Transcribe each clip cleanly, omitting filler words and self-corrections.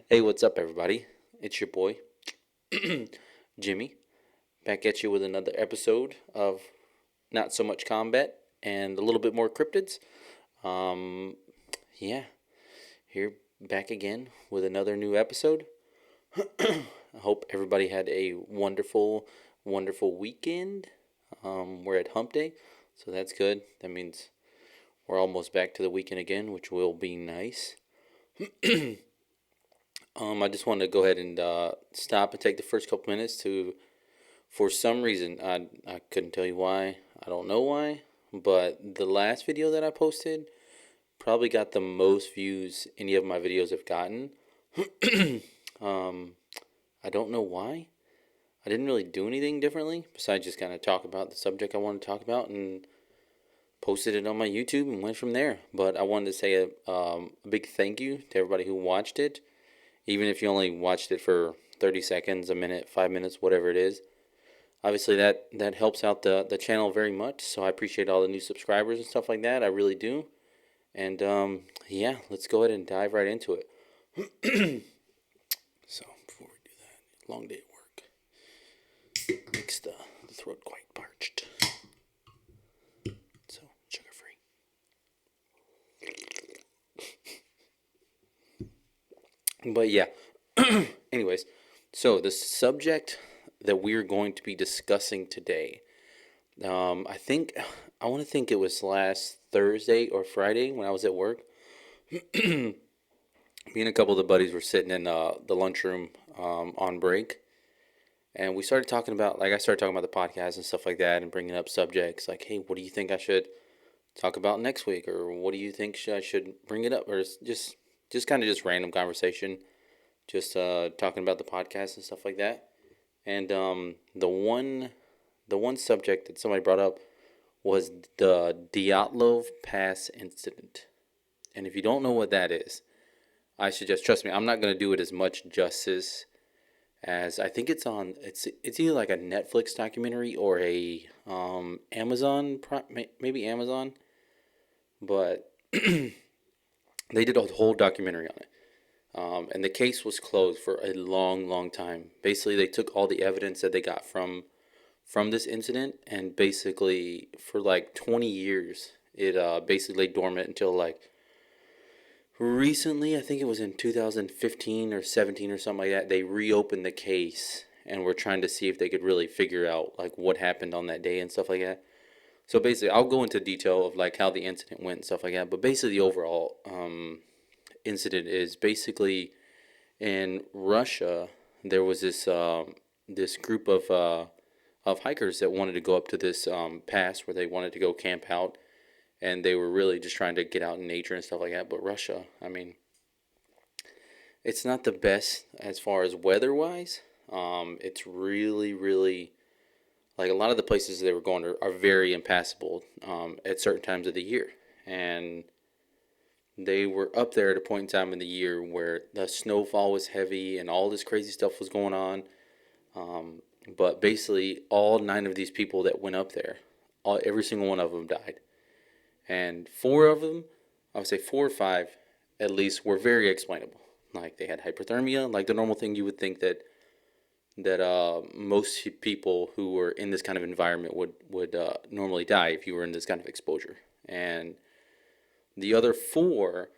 Hey, what's up, everybody? It's your boy, Jimmy, back at you with another episode of Not So Much Combat and a little bit more Cryptids. Um, yeah, here back again with another new episode. I hope everybody had a wonderful, wonderful weekend. We're at Hump Day, so that's good. That means we're almost back to the weekend again, which will be nice. I just wanted to go ahead and stop and take the first couple minutes to, for some reason, I couldn't tell you why. I don't know why, but the last video that I posted probably got the most views any of my videos have gotten. um, I don't know why. I didn't really do anything differently besides just kind of talk about the subject I wanted to talk about and posted it on my YouTube and went from there. But I wanted to say a big thank you to everybody who watched it. Even if you only watched it for 30 seconds, a minute, 5 minutes, whatever it is. Obviously, that helps out the channel very much. So I appreciate all the new subscribers and stuff like that. I really do. And yeah, let's go ahead and dive right into it. So before we do that, long day at work makes the throat quite parched. So sugar free. But yeah. Anyways, so the subject that we're going to be discussing today, I want to think it was last Thursday or Friday when I was at work. Me and a couple of the buddies were sitting in the lunchroom on break, and we started talking about, I started talking about the podcast and stuff like that, and bringing up subjects like, hey, what do you think I should talk about next week, or what do you think I should bring it up, or just kind of just random conversation, just talking about the podcast and stuff like that. And the one subject that somebody brought up was the Dyatlov Pass incident. And if you don't know what that is, I suggest, trust me, I'm not going to do it as much justice as I think it's on. It's either like a Netflix documentary or a Amazon, maybe Amazon, but they did a whole documentary on it. And the case was closed for a long, long time. Basically, they took all the evidence that they got from this incident, and basically for like 20 years, it basically lay dormant until like recently. I think it was in 2015 or 17 or something like that. They reopened the case and were trying to see if they could really figure out like what happened on that day and stuff like that. So basically, I'll go into detail of like how the incident went and stuff like that. But basically, the overall incident is basically in Russia. There was this group of hikers that wanted to go up to this pass where they wanted to go camp out, and they were really just trying to get out in nature and stuff like that. But Russia, I mean, it's not the best as far as weather wise. It's really, really, like, a lot of the places they were going are very impassable at certain times of the year, and they were up there at a point in time in the year where the snowfall was heavy and all this crazy stuff was going on. But basically, all 9 of these people that went up there, every single one of them died. And 4 of them, I would say 4 or 5 at least, were very explainable. Like, they had hypothermia, like the normal thing you would think that most people who were in this kind of environment would normally die if you were in this kind of exposure. And the other 4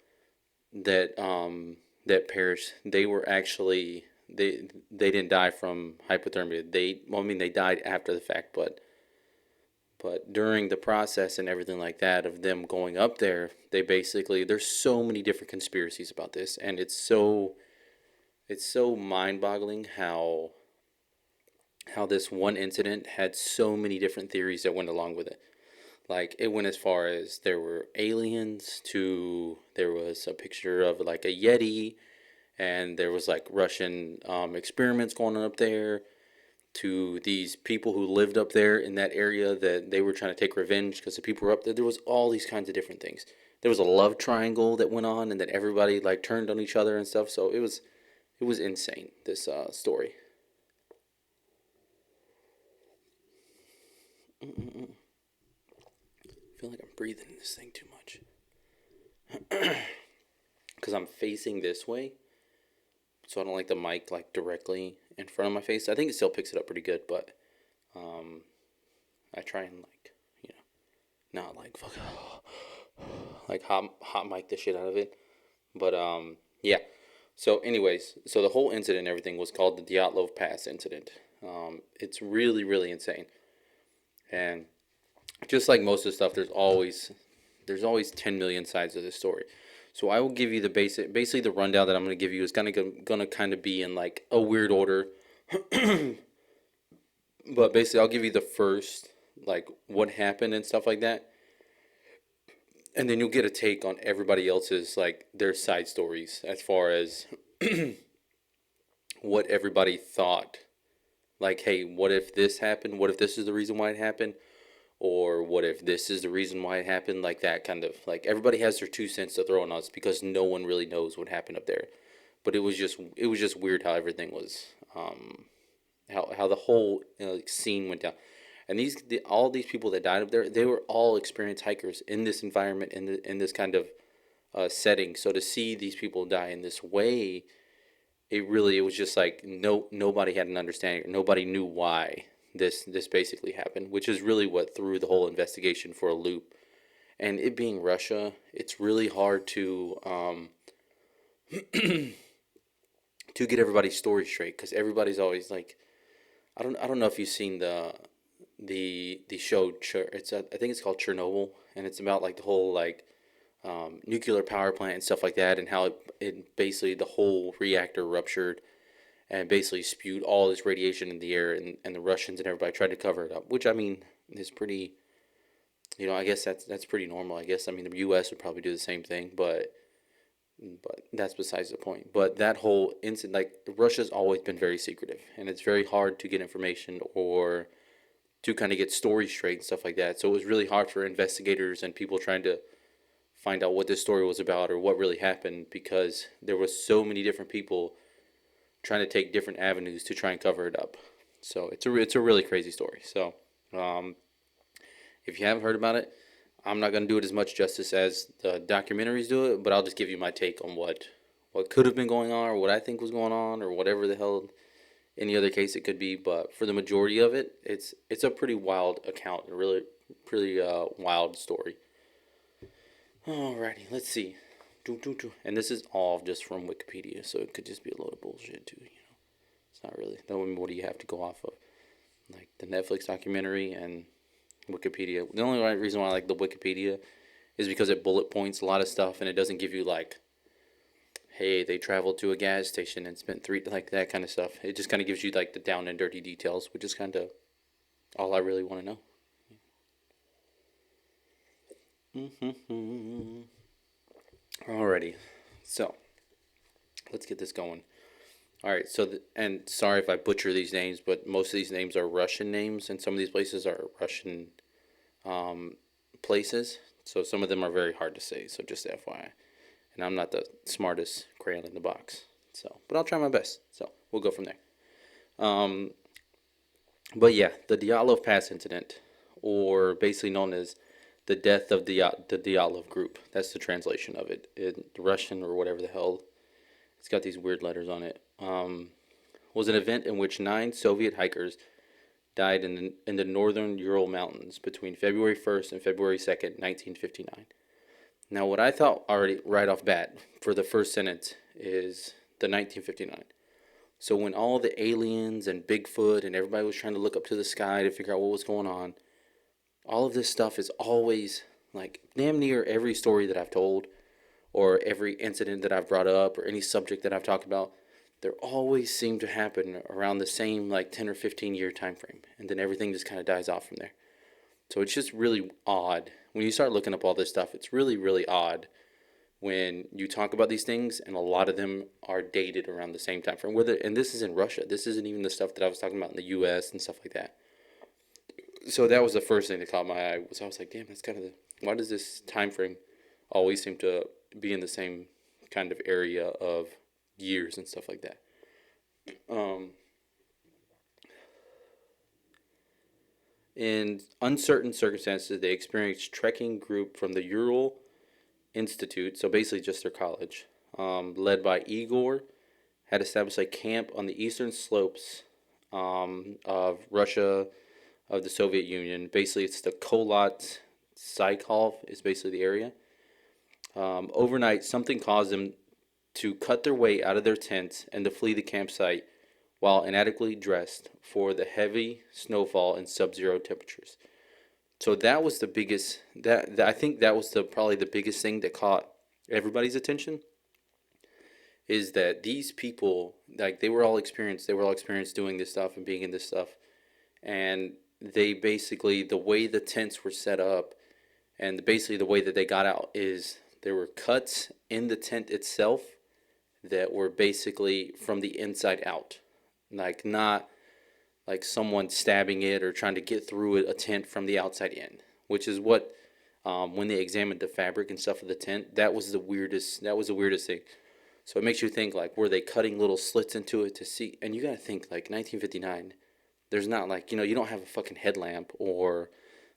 that perished, they were actually, they didn't die from hypothermia. They died after the fact, but during the process and everything like that of them going up there, they basically, there's so many different conspiracies about this, and it's so mind-boggling how this one incident had so many different theories that went along with it. Like, it went as far as there were aliens, to there was a picture of like a Yeti, and there was like Russian experiments going on up there, to these people who lived up there in that area that they were trying to take revenge because the people were up there. There was all these kinds of different things. There was a love triangle that went on, and that everybody like turned on each other and stuff. So it was insane, this story. I feel like I'm breathing in this thing too much. because I'm facing this way, so I don't like the mic like directly in front of my face. I think it still picks it up pretty good, but I try and like, you know, not like fuck like hot mic the shit out of it. But yeah. So anyways, so the whole incident and everything was called the Dyatlov Pass incident. It's really really insane, and just like most of the stuff, there's always 10 million sides of this story. So I will give you the basically the rundown that I'm going to give you is gonna kind of be in like a weird order, but basically I'll give you the first like what happened and stuff like that, and then you'll get a take on everybody else's like their side stories as far as what everybody thought. Like, hey, what if this happened? What if this is the reason why it happened? Or what if this is the reason why it happened? Like that kind of like everybody has their 2 cents to throw on us because no one really knows what happened up there. But it was just weird how everything was, how the whole like, scene went down. And all these people that died up there, they were all experienced hikers in this environment, in this kind of setting. So to see these people die in this way, it was just like nobody had an understanding. Nobody knew why this basically happened, which is really what threw the whole investigation for a loop. And it being Russia, it's really hard to get everybody's story straight because everybody's always like, I don't know if you've seen the show. I think it's called Chernobyl, and it's about like the whole like nuclear power plant and stuff like that, and how it basically the whole reactor ruptured and basically spewed all this radiation in the air, and the Russians and everybody tried to cover it up, which I mean is pretty, I guess that's pretty normal. I guess I mean the U.S. would probably do the same thing, but that's besides the point. But that whole incident, like Russia's always been very secretive, and it's very hard to get information or to kind of get stories straight and stuff like that. So it was really hard for investigators and people trying to find out what this story was about or what really happened because there was so many different people trying to take different avenues to try and cover it up. So it's a really crazy story. So if you haven't heard about it, I'm not going to do it as much justice as the documentaries do it, but I'll just give you my take on what could have been going on or what I think was going on or whatever the hell any other case it could be. But for the majority of it, it's a pretty wild account, a really pretty wild story. Alrighty, let's see. And this is all just from Wikipedia, so it could just be a load of bullshit too. It's not really. What do you have to go off of? Like the Netflix documentary and Wikipedia. The only reason why I like the Wikipedia is because it bullet points a lot of stuff, and it doesn't give you like, hey, they traveled to a gas station and spent like that kind of stuff. It just kind of gives you like the down and dirty details, which is kind of all I really want to know. Alrighty, so let's get this going. All right, and sorry if I butcher these names, but most of these names are Russian names, and some of these places are Russian places. So some of them are very hard to say. So just FYI, and I'm not the smartest crayon in the box. So, but I'll try my best. So we'll go from there. But yeah, the Dyatlov Pass incident, or basically known as the death of the Dyatlov group. That's the translation of it in Russian or whatever the hell. It's got these weird letters on it. Was an event in which 9 Soviet hikers died in the northern Ural Mountains between February 1st and February 2nd, 1959. Now, what I thought already right off bat for the first sentence is the 1959. So when all the aliens and Bigfoot and everybody was trying to look up to the sky to figure out what was going on, all of this stuff is always, like, damn near every story that I've told or every incident that I've brought up or any subject that I've talked about, there always seem to happen around the same, like, 10 or 15 year time frame. And then everything just kind of dies off from there. So it's just really odd. When you start looking up all this stuff, it's really, really odd when you talk about these things, and a lot of them are dated around the same time frame. And this is in Russia. This isn't even the stuff that I was talking about in the U.S. and stuff like that. So that was the first thing that caught my eye. I was like, damn, that's kind of why does this time frame always seem to be in the same kind of area of years and stuff like that? In uncertain circumstances, they experienced trekking group from the Ural Institute, so basically just their college, led by Igor, had established a camp on the eastern slopes of Russia, of the Soviet Union. Basically, it's the Kolat Saikov is basically the area. Overnight, something caused them to cut their way out of their tents and to flee the campsite while inadequately dressed for the heavy snowfall and sub-zero temperatures. So that was the biggest I think that was the probably the biggest thing that caught everybody's attention, is that these people, like, they were all experienced doing this stuff and being in this stuff, and they basically, the way the tents were set up and basically the way that they got out is there were cuts in the tent itself that were basically from the inside out, like not like someone stabbing it or trying to get through a tent from the outside in, which is what when they examined the fabric and stuff of the tent, that was the weirdest thing. So it makes you think, like, were they cutting little slits into it to see? And you gotta think, like, 1959, there's not, like, you don't have a fucking headlamp or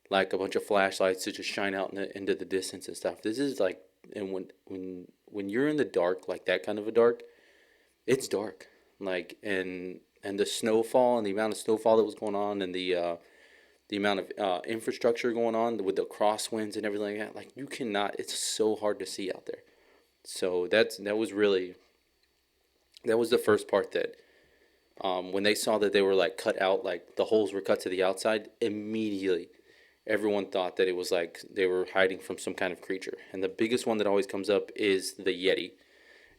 like a bunch of flashlights to just shine out into the distance and stuff. This is like, and when you're in the dark, like that kind of a dark, it's dark. Like, and the snowfall and the amount of snowfall that was going on, and the amount of infrastructure going on with the crosswinds and everything like that, like, you cannot. It's so hard to see out there. So that was the first part that when they saw that they were like cut out, like the holes were cut to the outside, immediately everyone thought that it was like they were hiding from some kind of creature. And the biggest one that always comes up is the Yeti.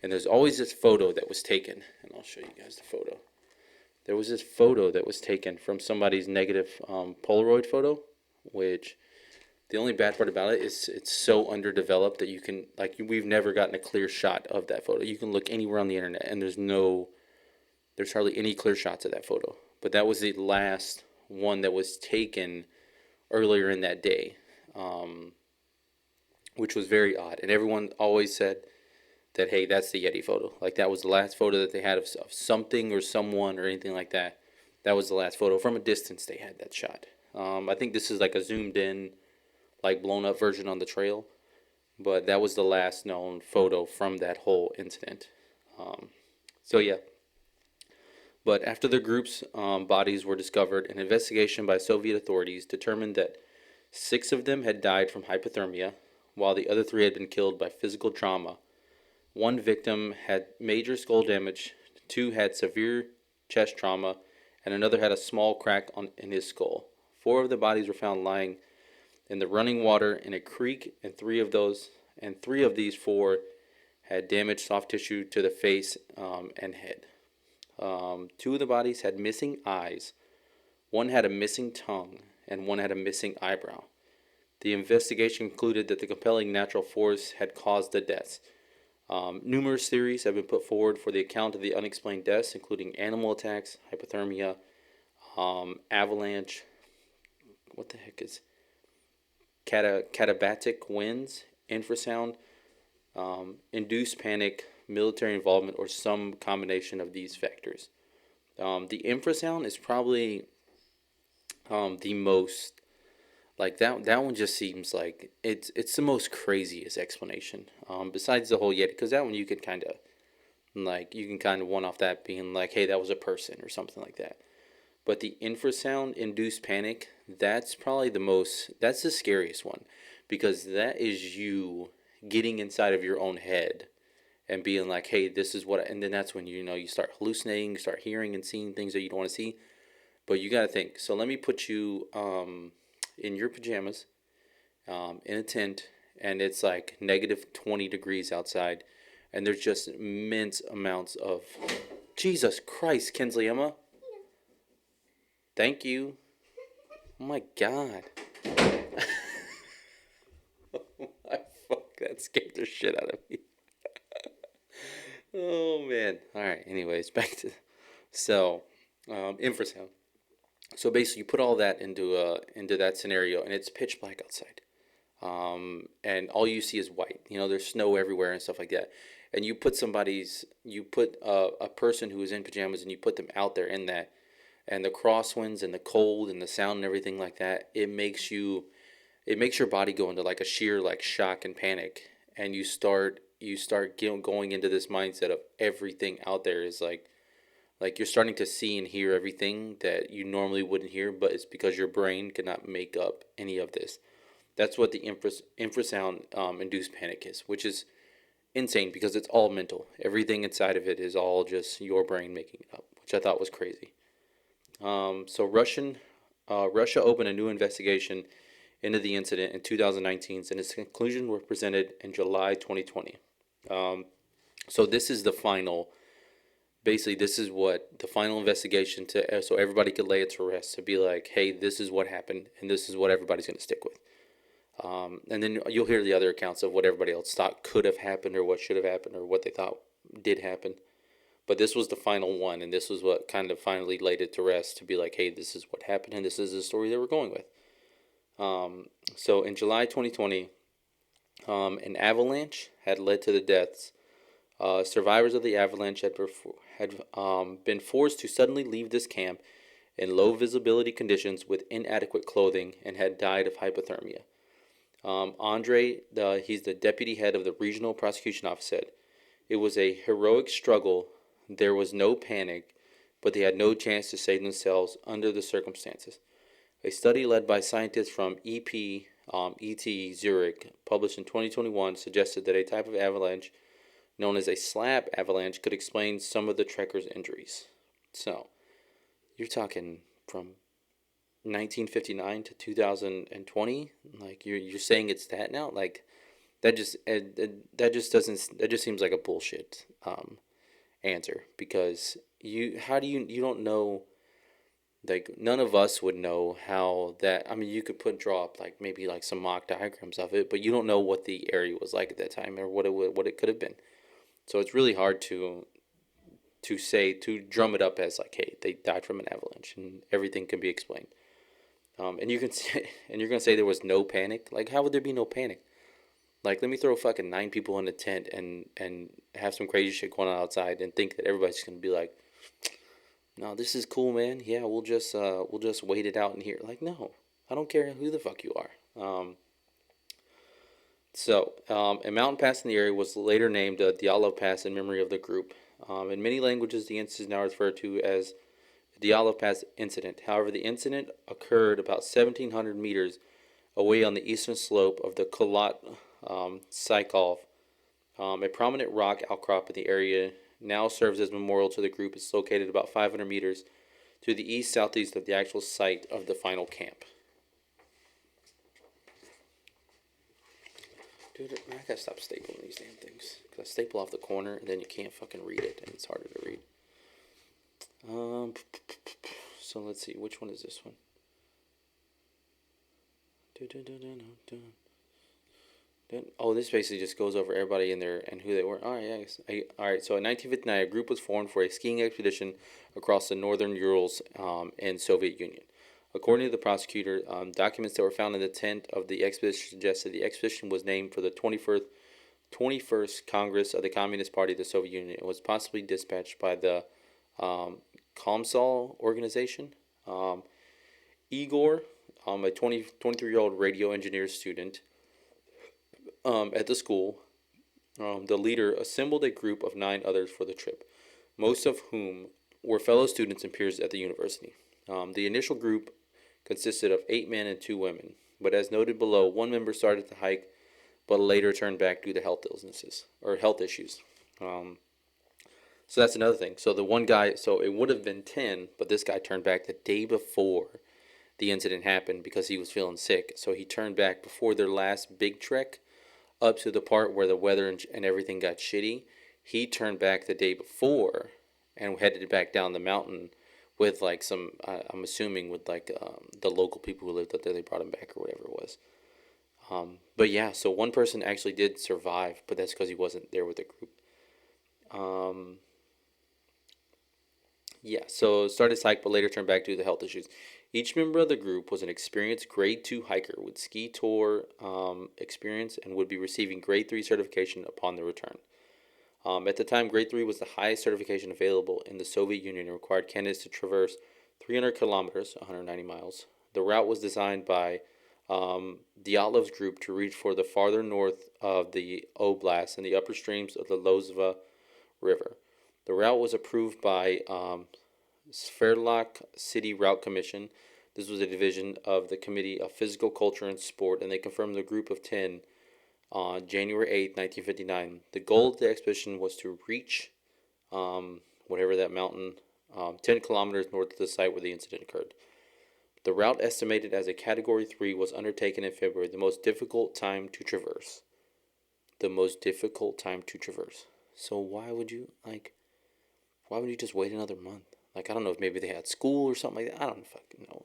And there's always this photo that was taken, and I'll show you guys the photo. There was this photo that was taken from somebody's negative Polaroid photo, which the only bad part about it is it's so underdeveloped that you can, like, we've never gotten a clear shot of that photo. You can look anywhere on the internet, and there's hardly any clear shots of that photo. But that was the last one that was taken earlier in that day, which was very odd. And everyone always said that, hey, that's the Yeti photo. Like, that was the last photo that they had of something or someone or anything like that. That was the last photo. From a distance, they had that shot. I think this is like a zoomed in, like, blown up version on the trail. But that was the last known photo from that whole incident. So, yeah. But after the group's bodies were discovered, an investigation by Soviet authorities determined that 6 of them had died from hypothermia, while the other 3 had been killed by physical trauma. 1 victim had major skull damage, 2 had severe chest trauma, and another had a small crack in his skull. 4 of the bodies were found lying in the running water in a creek, and 3 of these 4 had damaged soft tissue to the face and head. 2 of the bodies had missing eyes, 1 had a missing tongue, and 1 had a missing eyebrow. The investigation concluded that the compelling natural force had caused the deaths. Numerous theories have been put forward for the account of the unexplained deaths, including animal attacks, hypothermia, avalanche, what the heck is katabatic winds, infrasound, induced panic, military involvement, or some combination of these factors. The infrasound is probably the most, like, that one just seems like it's the most craziest explanation. Besides the whole Yeti, because that one you could kind of one off that being like, hey, that was a person or something like that. But the infrasound induced panic, that's probably that's the scariest one, because that is you getting inside of your own head and being like, hey, this is what, and then that's when you start hallucinating, you start hearing and seeing things that you don't want to see. But you got to think. So let me put you in your pajamas, in a tent, and it's like negative 20 degrees outside, and there's just immense amounts of, Jesus Christ, Kinsley, Emma. Thank you. Oh my God. Oh my fuck, that scared the shit out of me. Oh man. All right. Anyways, back to infrasound. So basically, you put all that into that scenario, and it's pitch black outside, and all you see is white. There's snow everywhere and stuff like that. And you put a person who is in pajamas, and you put them out there in that, and the crosswinds and the cold and the sound and everything like that. It makes your body go into like a sheer like shock and panic, and you start you start going into this mindset of everything out there is like you're starting to see and hear everything that you normally wouldn't hear, but it's because your brain cannot make up any of this. That's what the infrasound induced panic is, which is insane because it's all mental. Everything inside of it is all just your brain making it up, which I thought was crazy. So Russia opened a new investigation into the incident in 2019, and its conclusions were presented in July 2020. Um, so this is the final. Basically, this is what the final investigation to, so everybody could lay it to rest, to be like, hey, this is what happened, and this is what everybody's going to stick with. And then you'll hear the other accounts of what everybody else thought could have happened, or what should have happened, or what they thought did happen. But this was the final one, and this was what kind of finally laid it to rest, to be like, hey, this is what happened, and this is the story that we're going with. So in July 2020, an avalanche had led to the deaths. Survivors of the avalanche had been forced to suddenly leave this camp in low visibility conditions with inadequate clothing and had died of hypothermia. Andre, he's the deputy head of the regional prosecution office, said, "It was a heroic struggle. There was no panic, but they had no chance to save themselves under the circumstances." A study led by scientists from EPET Zurich, published in 2021, suggested that a type of avalanche known as a slab avalanche could explain some of the trekkers' injuries. So, you're talking from 1959 to 2020. Like you're saying it's that now. Like that just seems like a bullshit answer, because you don't know. Like none of us would know how that. I mean, you could draw up like maybe like some mock diagrams of it, but you don't know what the area was like at that time, or what it could have been. So it's really hard to drum it up as like, hey, they died from an avalanche and everything can be explained. And you can say, and you're gonna say there was no panic. Like, how would there be no panic? Like, let me throw fucking 9 people in a tent and have some crazy shit going on outside and think that everybody's gonna be like, no, this is cool, man. Yeah, we'll just wait it out in here. Like, no, I don't care who the fuck you are. A mountain pass in the area was later named Dyatlov Pass in memory of the group. In many languages, the incident is now referred to as the Dyatlov Pass incident. However, the incident occurred about 1,700 meters away on the eastern slope of the Kholat Saikov. A prominent rock outcrop in the area now serves as memorial to the group. It's located about 500 meters to the east-southeast of the actual site of the final camp. Dude, I gotta stop stapling these damn things. Because I staple off the corner, and then you can't fucking read it, and it's harder to read. So let's see, which one is this one? Oh, this basically just goes over everybody in there and who they were. All right, yeah. All right, so in 1959, a group was formed for a skiing expedition across the northern Urals in Soviet Union. According to the prosecutor, documents that were found in the tent of the expedition suggested the expedition was named for the 21st Congress of the Communist Party of the Soviet Union and was possibly dispatched by the Komsol organization. Igor, a 23-year-old radio engineer student at the school, the leader assembled a group of 9 others for the trip, most of whom were fellow students and peers at the university. The initial group consisted of 8 men and 2 women, but as noted below, one member started to hike, but later turned back due to health issues. So that's another thing. So the one guy, so it would have been 10, but this guy turned back the day before the incident happened because he was feeling sick. So he turned back before their last big trek up to the part where the weather and everything got shitty. He turned back the day before and headed back down the mountain with like some, I'm assuming with like the local people who lived up there. They brought him back or whatever it was. But yeah, so one person actually did survive, but that's because he wasn't there with the group. Yeah, so started psych, but later turned back due to the health issues. Each member of the group was an experienced grade 2 hiker with ski tour experience and would be receiving grade 3 certification upon their return. At the time, grade 3 was the highest certification available in the Soviet Union and required candidates to traverse 300 kilometers, 190 miles. The route was designed by Dyatlov's group to reach for the farther north of the oblast and the upper streams of the Lozva River. The route was approved by Sverdlovsk City Route Commission. This was a division of the Committee of Physical Culture and Sport, and they confirmed the group of 10 on January 8th, 1959. The goal of the expedition was to reach whatever that mountain, 10 kilometers north of the site where the incident occurred. The route, estimated as a Category 3, was undertaken in February, the most difficult time to traverse. The most difficult time to traverse. So why would you just wait another month? Like, I don't know if maybe they had school or something like that. I don't fucking know.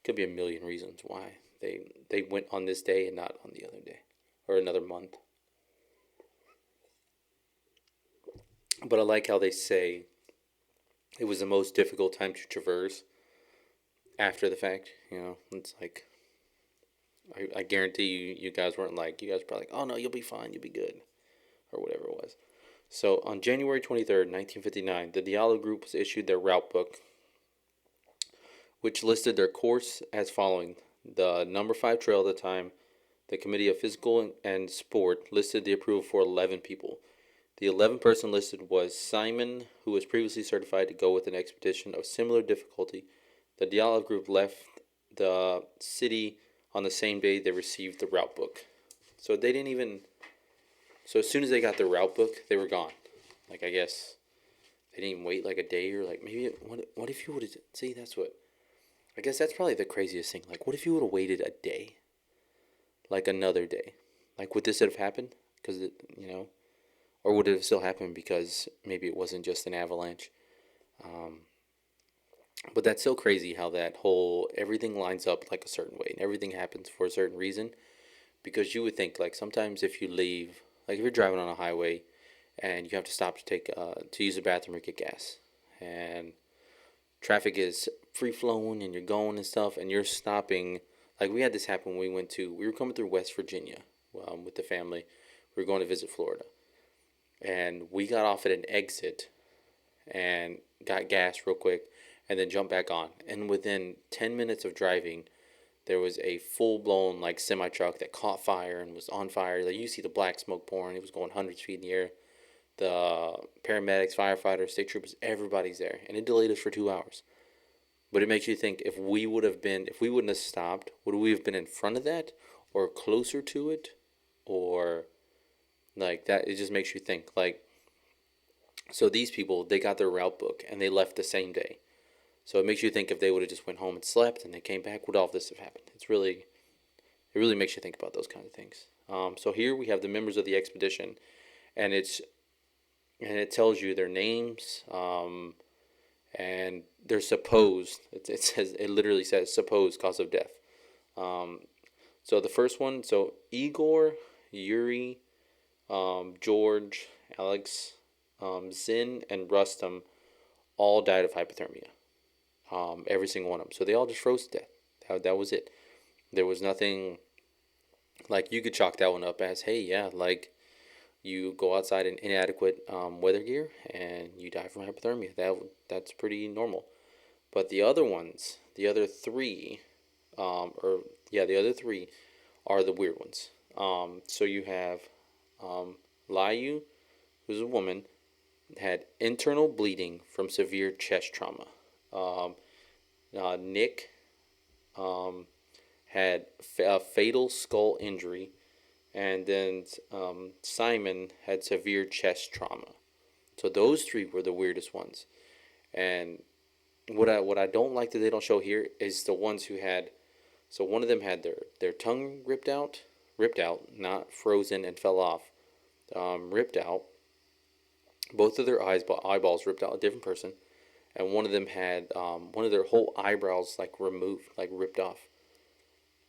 Could be a million reasons why they went on this day and not on the other day or another month. But I like how they say it was the most difficult time to traverse after the fact. It's like, I guarantee you guys weren't like, you guys were probably like, oh no, you'll be fine, you'll be good, or whatever it was. So on January 23rd, 1959, the Dyatlov group was issued their route book, which listed their course as following. The number 5 trail at the time, the Committee of Physical and Sport listed the approval for 11 people. The 11th person listed was Simon, who was previously certified to go with an expedition of similar difficulty. The Dyatlov group left the city on the same day they received the route book. So they didn't even... So as soon as they got the route book, they were gone. Like, I guess they didn't even wait like a day, or like maybe... What if you would have... See, that's what... I guess that's probably the craziest thing. Like, what if you would have waited a day? Like, another day? Like, would this have happened? Because, or would it have still happened because maybe it wasn't just an avalanche? But that's so crazy how that whole... Everything lines up like a certain way, and everything happens for a certain reason. Because you would think, like, sometimes if you leave... Like, if you're driving on a highway and you have to stop to use the bathroom or get gas, and traffic is free-flowing and you're going and stuff, and you're stopping... Like, we had this happen when we were coming through West Virginia with the family. We were going to visit Florida. And we got off at an exit and got gas real quick and then jumped back on. And within 10 minutes of driving, there was a full-blown, like, semi-truck that caught fire and was on fire. Like, you see the black smoke pouring. It was going hundreds of feet in the air. The paramedics, firefighters, state troopers, everybody's there. And it delayed us for 2 hours. But it makes you think, if we wouldn't have stopped, would we have been in front of that or closer to it? Or, like, that, it just makes you think. Like, so these people, they got their route book and they left the same day. So it makes you think, if they would have just went home and slept and they came back, would all of this have happened? It really makes you think about those kind of things. So here we have the members of the expedition, and it tells you their names, and they're supposed. It literally says supposed cause of death. So the first one, so Igor, Yuri, George, Alex, Zin, and Rustam all died of hypothermia. Every single one of them. So they all just froze to death. That was it. There was nothing, like, you could chalk that one up as, hey, yeah, like, you go outside in inadequate weather gear and you die from hypothermia. That's pretty normal. But the other three are the weird ones. So you have Liu, who's a woman, had internal bleeding from severe chest trauma. Nick had a fatal skull injury, and then Simon had severe chest trauma. So those 3 were the weirdest ones. And what I don't like that they don't show here is the ones who had... So one of them had their tongue ripped out, not frozen and fell off, ripped out. Both of their eyeballs ripped out, a different person. And one of them had one of their whole eyebrows, like, removed, like, ripped off.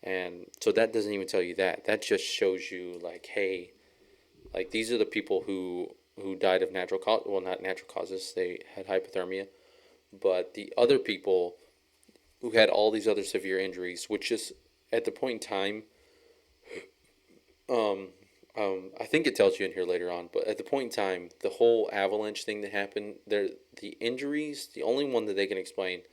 And so that doesn't even tell you that. That just shows you, like, hey, like, these are the people who died of not natural causes. They had hypothermia. But the other people who had all these other severe injuries, which just, at the point in time, I think it tells you in here later on, but at the point in time, the whole avalanche thing that happened, the injuries, the only one that they can explain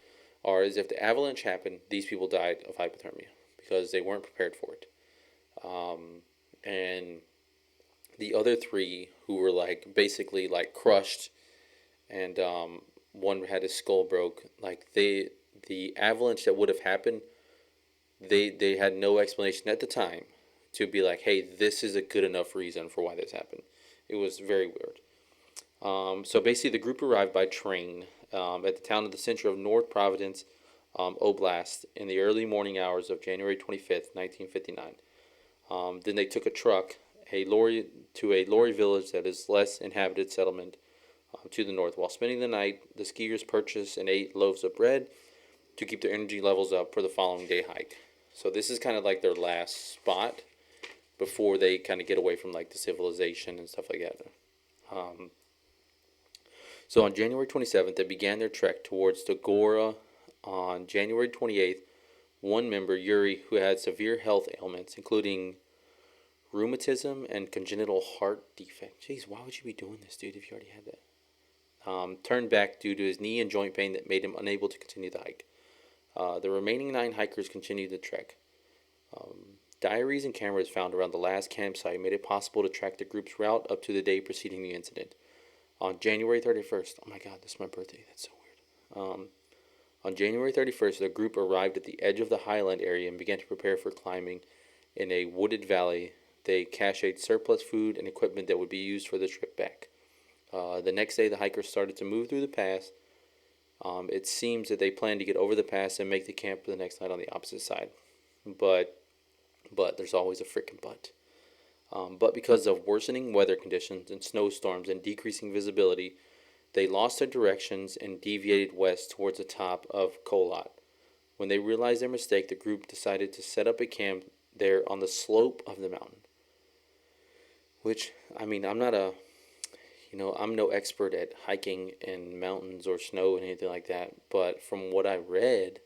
is if the avalanche happened, these people died of hypothermia. because they weren't prepared for it. And the other three who were like basically like crushed, and one had his skull broke. Like the avalanche that would have happened, they had no explanation at the time to be like, hey, this is a good enough reason for why this happened. It was very weird. So basically, the group arrived by train at the town of the center of North Providence Oblast in the early morning hours of January 25th, 1959. Then they took a truck, a lorry, to a lorry village that is less inhabited settlement to the north. While spending the night, the skiers purchased and ate loaves of bread to keep their energy levels up for the following day hike. So this is kind of like their last spot before they kind of get away from like the civilization and stuff like that. So on January 27th, they began their trek towards the Gora. On January 28th, one member, Yuri, who had severe health ailments, including rheumatism and congenital heart defect. Jeez, why would you be doing this, dude, if you already had that? Turned back due to his knee and joint pain that made him unable to continue the hike. The remaining 9 hikers continued the trek. Diaries and cameras found around the last campsite made it possible to track the group's route up to the day preceding the incident. On January 31st, oh my god, this is my birthday, that's so weird. On January 31st, the group arrived at the edge of the highland area and began to prepare for climbing in a wooded valley. They cached surplus food and equipment that would be used for the trip back. The next day, the hikers started to move through the pass. It seems that they planned to get over the pass and make the camp for the next night on the opposite side. But there's always a freaking but. But because of worsening weather conditions and snowstorms and decreasing visibility, they lost their directions and deviated west towards the top of Kolat. When they realized their mistake, the group decided to set up a camp there on the slope of the mountain. Which, I mean, I'm no expert at hiking in mountains or snow and anything like that, but from what I read,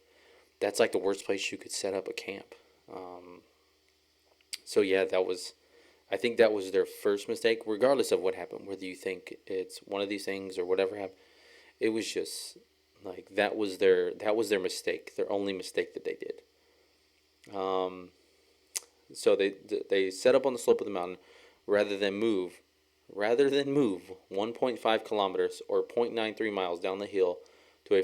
that's like the worst place you could set up a camp. So yeah, I think that was their first mistake, regardless of what happened, whether you think it's one of these things or whatever happened. It was just like that was their mistake, their only mistake that they did. So they set up on the slope of the mountain rather than move 1.5 kilometers or 0.93 miles down the hill to a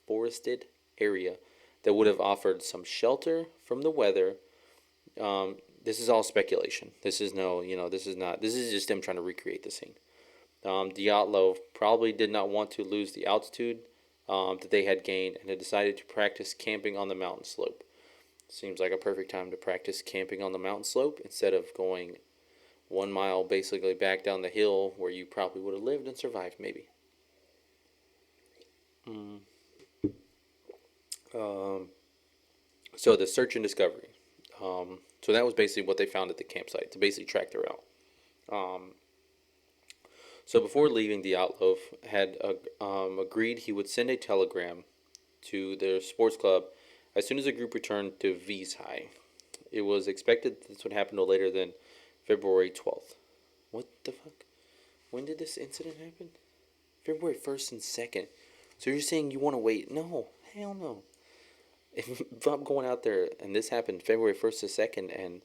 forested area that would have offered some shelter from the weather. This is all speculation. This is just them trying to recreate the scene. Dyatlov probably did not want to lose the altitude that they had gained and had decided to practice camping on the mountain slope. Seems like a perfect time to practice camping on the mountain slope instead of going 1 mile basically back down the hill where you probably would have lived and survived maybe. So the search and discovery. So that was basically what they found at the campsite to basically track their route. So before leaving, Dyatlov had agreed he would send a telegram to their sports club as soon as the group returned to Vizhai. It was expected this would happen no later than February 12th. What the fuck? When did this incident happen? February 1st and 2nd. So you're saying you want to wait? No. Hell no. If I'm going out there and this happened February 1st to 2nd and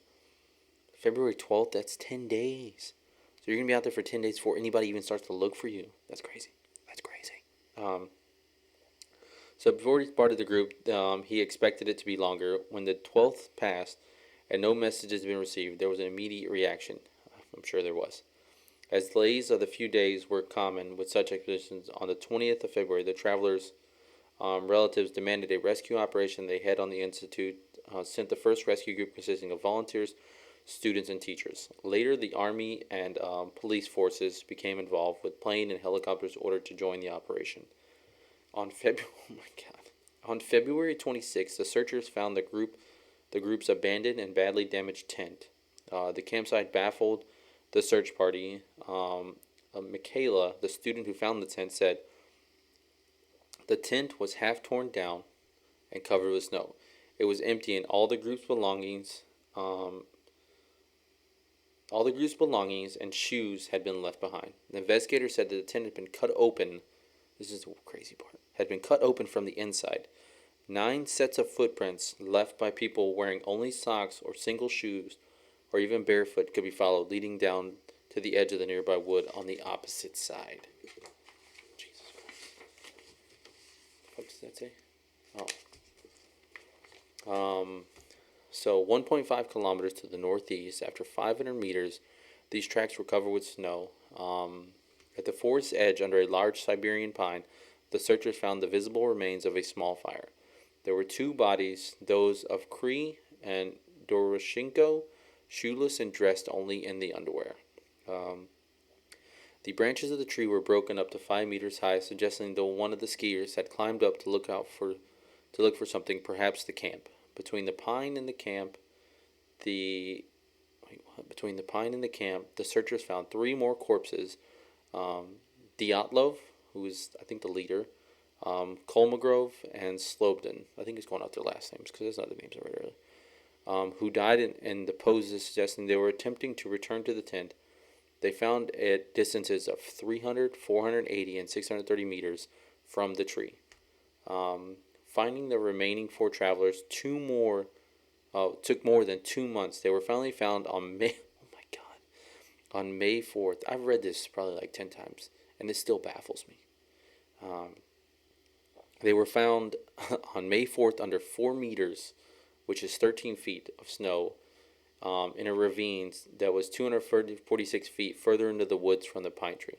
February 12th, that's 10 days. So you're going to be out there for 10 days before anybody even starts to look for you. That's crazy. That's crazy. So before he departed the group, he expected it to be longer. When the 12th passed and no messages had been received, there was an immediate reaction. I'm sure there was. As delays of the few days were common with such expeditions, on the 20th of February, the travelers' relatives demanded a rescue operation. They had on the Institute sent the first rescue group consisting of volunteers, students, and teachers. Later, the Army and police forces became involved, with plane and helicopters ordered to join the operation. On February 26th, the searchers found the group's abandoned and badly damaged tent. The campsite baffled the search party. Michaela, the student who found the tent, said the tent was half torn down and covered with snow. It was empty, and all the group's belongings and shoes had been left behind. The investigator said that the tent had been cut open. This is the crazy part. Had been cut open from the inside. 9 sets of footprints left by people wearing only socks or single shoes or even barefoot could be followed, leading down to the edge of the nearby wood on the opposite side. Jesus Christ. What does that say? So 1.5 kilometers to the northeast, after 500 meters, these tracks were covered with snow. At the forest's edge, under a large Siberian pine, the searchers found the visible remains of a small fire. There were 2 bodies, those of Cree and Doroshenko, shoeless and dressed only in the underwear. The branches of the tree were broken up to 5 meters high, suggesting that one of the skiers had climbed up to look for something, perhaps the camp. Between the pine and the camp, the searchers found 3 more corpses. Dyatlov, who is I think the leader, Kolmogrov, and Slobodin. I think he's going out their last names because there's other names I read earlier. Who died in the poses suggesting they were attempting to return to the tent. They found at distances of 300, 480, and 630 meters from the tree. Finding the remaining 4 travelers, took more than 2 months. They were finally found on May. Oh my God! On May 4th. I've read this probably like 10 times, and it still baffles me. They were found on May 4th under 4 meters, which is 13 feet of snow, in a ravine that was 246 feet further into the woods from the pine tree.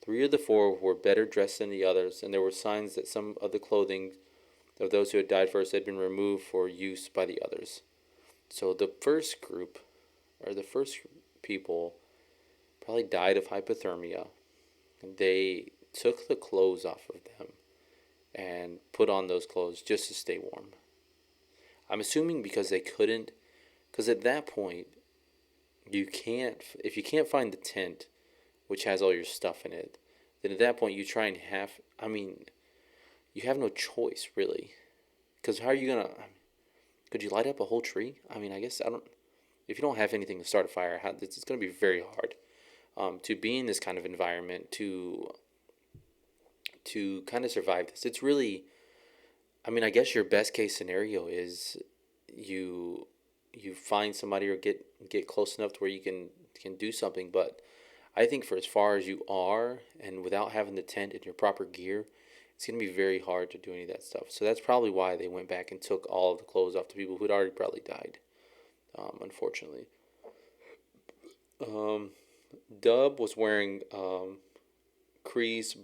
3 of the 4 were better dressed than the others, and there were signs that some of the clothing of those who had died first had been removed for use by the others. So the first group, or the first people, probably died of hypothermia. They took the clothes off of them and put on those clothes just to stay warm. I'm assuming because they couldn't, because at that point, if you can't find the tent, which has all your stuff in it, then at that point you try and you have no choice, really. Because how are you going to, could you light up a whole tree? I guess if you don't have anything to start a fire, it's going to be very hard to be in this kind of environment, to kind of survive this. It's really, I guess your best case scenario is you find somebody or get close enough to where you can do something. But I think for as far as you are, and without having the tent and your proper gear, it's going to be very hard to do any of that stuff. So that's probably why they went back and took all of the clothes off the people who'd already probably died, unfortunately. Dub was wearing Cree's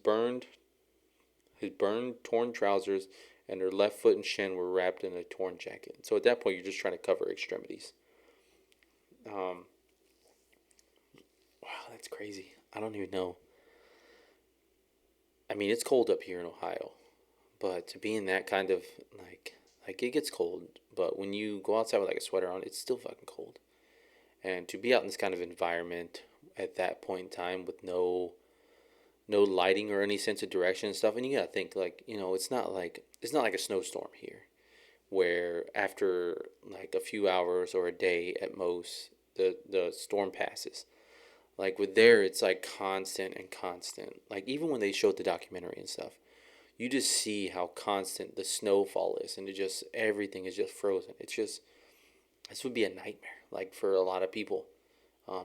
torn trousers, and her left foot and shin were wrapped in a torn jacket. So at that point, you're just trying to cover extremities. Wow, that's crazy. I don't even know. It's cold up here in Ohio, but to be in that kind of, like it gets cold, but when you go outside with like a sweater on, it's still fucking cold. And to be out in this kind of environment at that point in time with no lighting or any sense of direction and stuff, and you gotta think, it's not like a snowstorm here, where after like a few hours or a day at most, the storm passes. Like with there, it's like constant and constant. Like even when they showed the documentary and stuff, you just see how constant the snowfall is, and everything is just frozen. This would be a nightmare, like for a lot of people.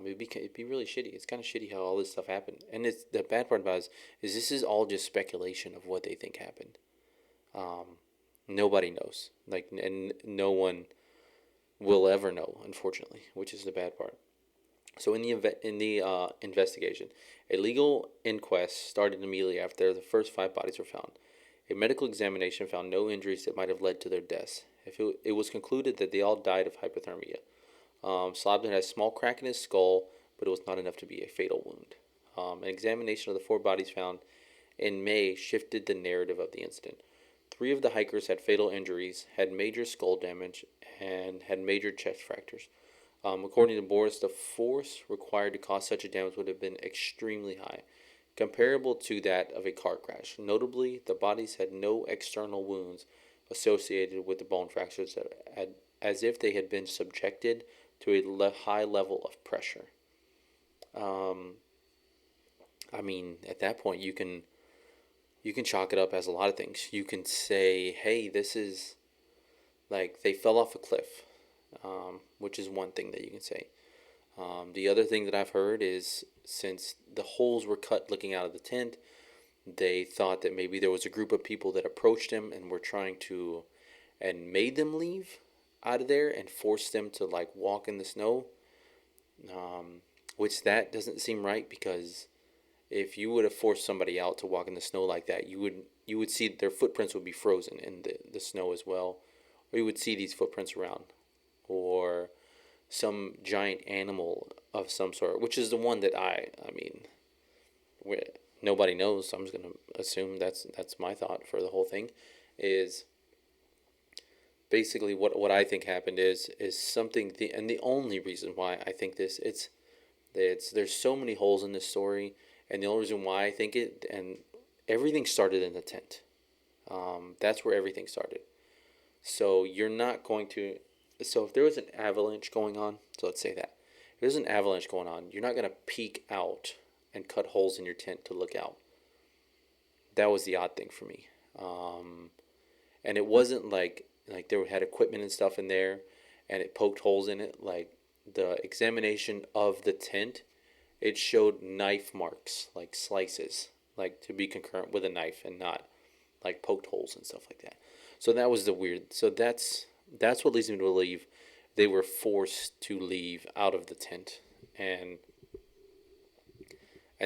It'd be really shitty. It's kind of shitty how all this stuff happened, and it's the bad part about it is this is all just speculation of what they think happened. Nobody knows, and no one will ever know, unfortunately, which is the bad part. So in the investigation, a legal inquest started immediately after the first 5 bodies were found. A medical examination found no injuries that might have led to their deaths. It was concluded that they all died of hypothermia. Slobden had a small crack in his skull, but it was not enough to be a fatal wound. An examination of the 4 bodies found in May shifted the narrative of the incident. 3 of the hikers had fatal injuries, had major skull damage, and had major chest fractures. According to Boris, the force required to cause such a damage would have been extremely high, comparable to that of a car crash. Notably, the bodies had no external wounds associated with the bone fractures, as if they had been subjected to a high level of pressure. At that point, you can chalk it up as a lot of things. You can say, hey, this is like they fell off a cliff, which is one thing that you can say. The other thing that I've heard is since the holes were cut looking out of the tent, they thought that maybe there was a group of people that approached him and were trying to and made them leave out of there and forced them to like walk in the snow, which that doesn't seem right because if you would have forced somebody out to walk in the snow like that, you would see their footprints would be frozen in the snow as well, or you would see these footprints around, or some giant animal of some sort, which is the one that I mean, nobody knows. So I'm just gonna assume that's my thought for the whole thing, is basically what I think happened is something and the only reason why I think this it's there's so many holes in this story, and the only reason why I think it and everything started in the tent. That's where everything started. So you're not going to. So if there was an avalanche going on, so let's say that if there's an avalanche going on, you're not gonna peek out and cut holes in your tent to look out. That was the odd thing for me. And it wasn't like they had equipment and stuff in there, and it poked holes in it. Like the examination of the tent, it showed knife marks, like slices, like to be concurrent with a knife and not like poked holes and stuff like that. So that was the weird. So that's what leads me to believe they were forced to leave out of the tent, and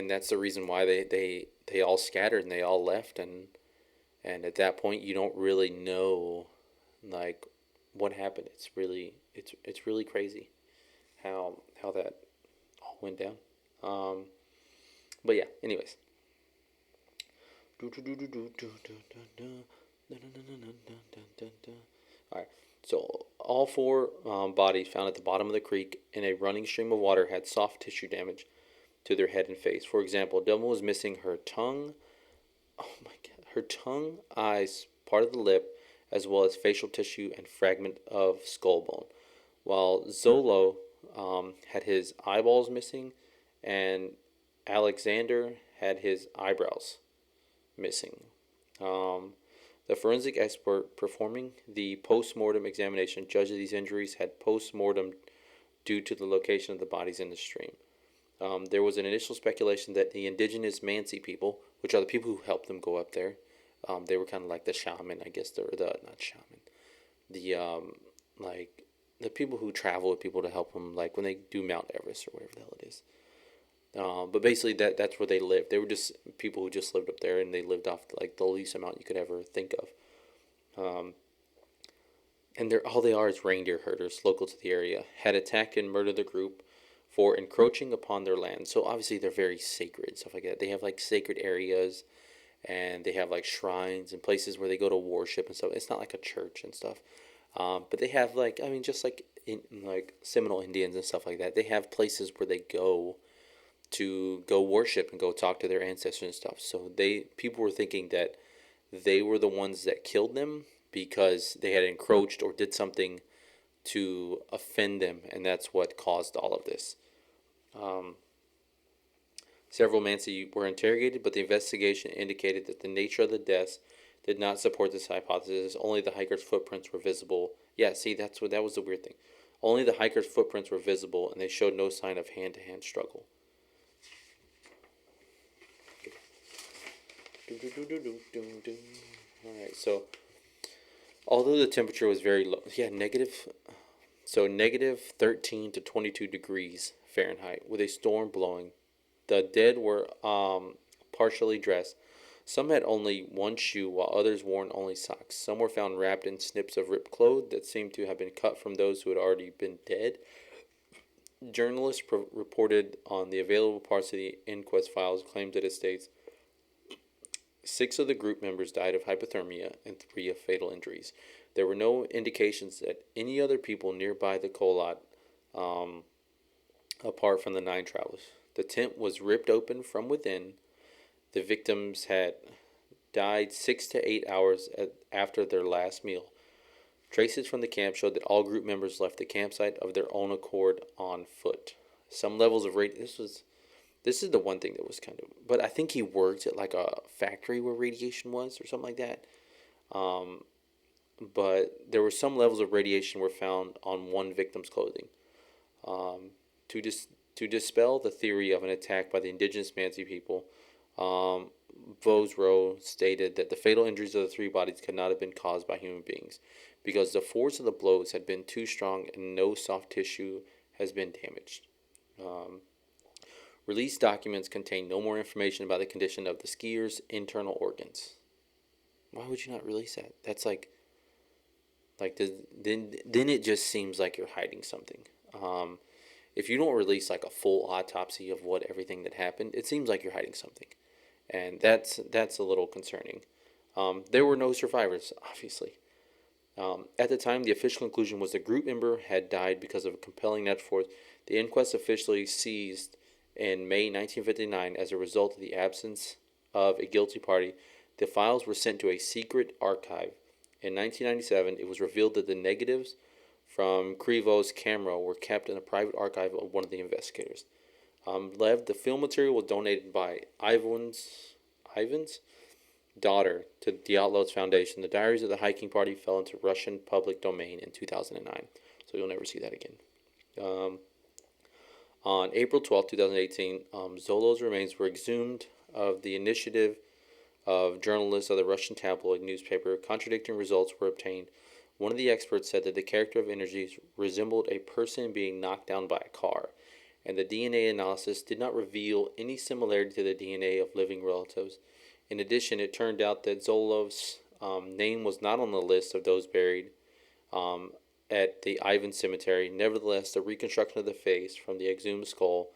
that's the reason why they all scattered and they all left, and at that point you don't really know like what happened. It's really crazy how that all went down. But yeah, anyways. Alright, so all four bodies found at the bottom of the creek in a running stream of water had soft tissue damage to their head and face. For example, Delma was missing her tongue, oh my god, her tongue, eyes, part of the lip, as well as facial tissue and fragment of skull bone. While Zolo had his eyeballs missing, and Alexander had his eyebrows missing. The forensic expert performing the post-mortem examination judged that these injuries had post-mortem due to the location of the bodies in the stream. There was an initial speculation that the indigenous Mansi people, which are the people who helped them go up there, they were kind of like the shaman, I guess, or the not shaman, the like the people who travel with people to help them, like when they do Mount Everest or whatever the hell it is. But basically, that's where they lived. They were just people who just lived up there, and they lived off like the least amount you could ever think of. And all they are is reindeer herders local to the area. Had attacked and murdered the group for encroaching upon their land. So obviously they're very sacred, stuff like that. They have like sacred areas, and they have like shrines and places where they go to worship and stuff. It's not like a church and stuff. But they have like, I mean, just like in like Seminole Indians and stuff like that. They have places where they go to go worship and go talk to their ancestors and stuff. So people were thinking that they were the ones that killed them because they had encroached or did something to offend them, and that's what caused all of this. Several Mansi were interrogated, but the investigation indicated that the nature of the deaths did not support this hypothesis. Only the hikers' footprints were visible. Yeah, see, that was the weird thing. Only the hikers' footprints were visible, and they showed no sign of hand-to-hand struggle. Alright, so although the temperature was very low, negative 13 to 22 degrees Fahrenheit with a storm blowing. The dead were partially dressed. Some had only one shoe, while others wore only socks. Some were found wrapped in snips of ripped clothes that seemed to have been cut from those who had already been dead. Journalists reported on the available parts of the inquest files claimed that it states 6 of the group members died of hypothermia and 3 of fatal injuries. There were no indications that any other people nearby the Kolot, apart from the 9 travelers. The tent was ripped open from within. The victims had died 6 to 8 hours after their last meal. Traces from the camp showed that all group members left the campsite of their own accord on foot. Some levels of this is the one thing that was kind of, but I think he worked at like a factory where radiation was or something like that. but there were some levels of radiation were found on one victim's clothing. Um, to dis- to dispel the theory of an attack by the indigenous Mansi people, um, Vosro stated that the fatal injuries of the three bodies could not have been caused by human beings because the force of the blows had been too strong and no soft tissue has been damaged. Um, Released documents contain no more information about the condition of the skiers' internal organs. Why would you not release that? That's then it just seems like you're hiding something. Um, if you don't release like a full autopsy of what everything that happened, it seems like you're hiding something, and that's a little concerning. There were no survivors, obviously. At the time, the official conclusion was the group member had died because of a compelling net force. The inquest officially ceased in May 1959 as a result of the absence of a guilty party. The files were sent to a secret archive. In 1997, it was revealed that the negatives from Krivov's camera were kept in a private archive of one of the investigators. Lev, the film material was donated by Ivan's daughter to Dyatlov's foundation. The diaries of the hiking party fell into Russian public domain in 2009, so you'll never see that again. Um, on April 12, 2018, Zolo's remains were exhumed of the initiative of journalists of the Russian tabloid newspaper. Contradicting results were obtained. One of the experts said that the character of energies resembled a person being knocked down by a car, and the DNA analysis did not reveal any similarity to the DNA of living relatives. In addition, it turned out that Zolov's name was not on the list of those buried um, at the Ivan Cemetery. Nevertheless, the reconstruction of the face from the exhumed skull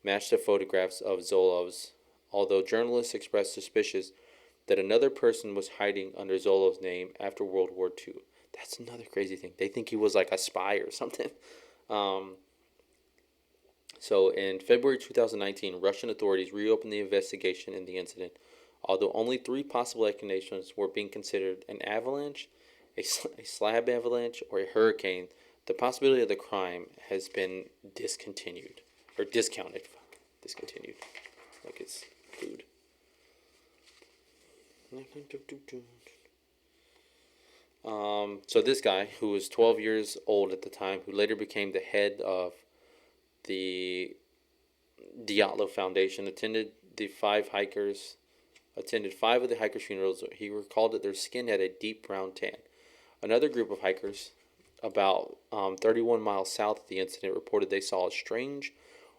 matched the photographs of Zolov's, although journalists expressed suspicions that another person was hiding under Zolov's name after World War II. That's another crazy thing. They think he was like a spy or something. Um, so in February 2019, Russian authorities reopened the investigation in the incident. Although only three possible explanations were being considered: an avalanche, a slab avalanche, or a hurricane, the possibility of the crime has been discontinued. Or discounted. Discontinued. Like it's food. So this guy, who was 12 years old at the time, who later became the head of the Dyatlov Foundation, attended five of the hikers' funerals. He recalled that their skin had a deep brown tan. Another group of hikers, about 31 miles south of the incident, reported they saw strange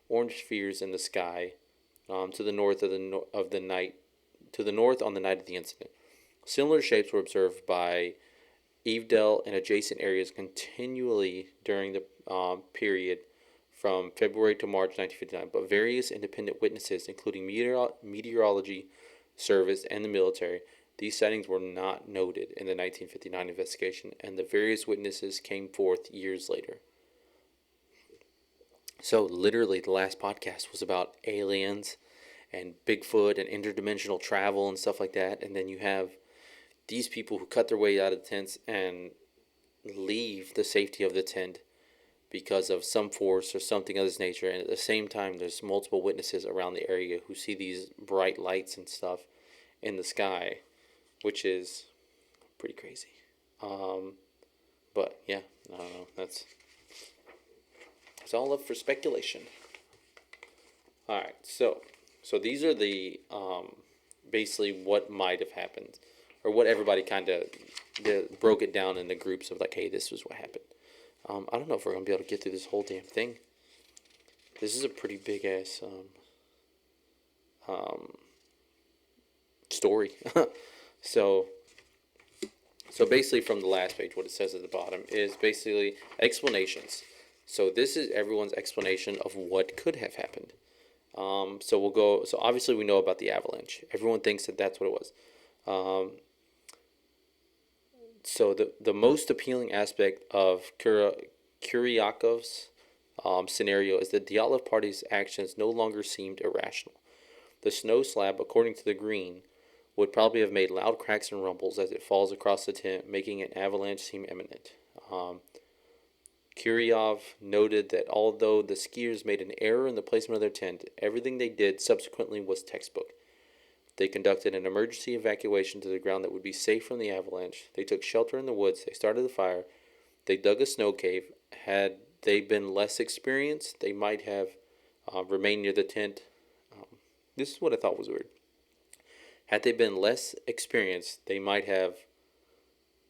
orange spheres in the sky to the north to the north on the night of the incident. Similar shapes were observed by Evedell and adjacent areas continually during the period from February to March 1959, but various independent witnesses, including meteorology service and the military, these sightings were not noted in the 1959 investigation, and the various witnesses came forth years later. So literally the last podcast was about aliens and Bigfoot and interdimensional travel and stuff like that, and then you have these people who cut their way out of the tents and leave the safety of the tent because of some force or something of this nature, and at the same time there's multiple witnesses around the area who see these bright lights and stuff in the sky, which is pretty crazy. But yeah, I don't know. That's it's all up for speculation. All right, so these are the basically what might have happened, or what everybody kind of broke it down into groups of like, hey, this was what happened. I don't know if we're gonna be able to get through this whole damn thing. This is a pretty big ass story. so basically, from the last page, what it says at the bottom is basically explanations. So this is everyone's explanation of what could have happened. So we'll go. So obviously, we know about the avalanche. Everyone thinks that that's what it was. So the most appealing aspect of Kuryakov's scenario is that the Dyatlov party's actions no longer seemed irrational. The snow slab, according to the Green, would probably have made loud cracks and rumbles as it falls across the tent, making an avalanche seem imminent. Kuryov noted that although the skiers made an error in the placement of their tent, everything they did subsequently was textbook. They conducted an emergency evacuation to the ground that would be safe from the avalanche. They took shelter in the woods. They started the fire. They dug a snow cave. Had they been less experienced, they might have remained near the tent. This is what I thought was weird. Had they been less experienced, they might have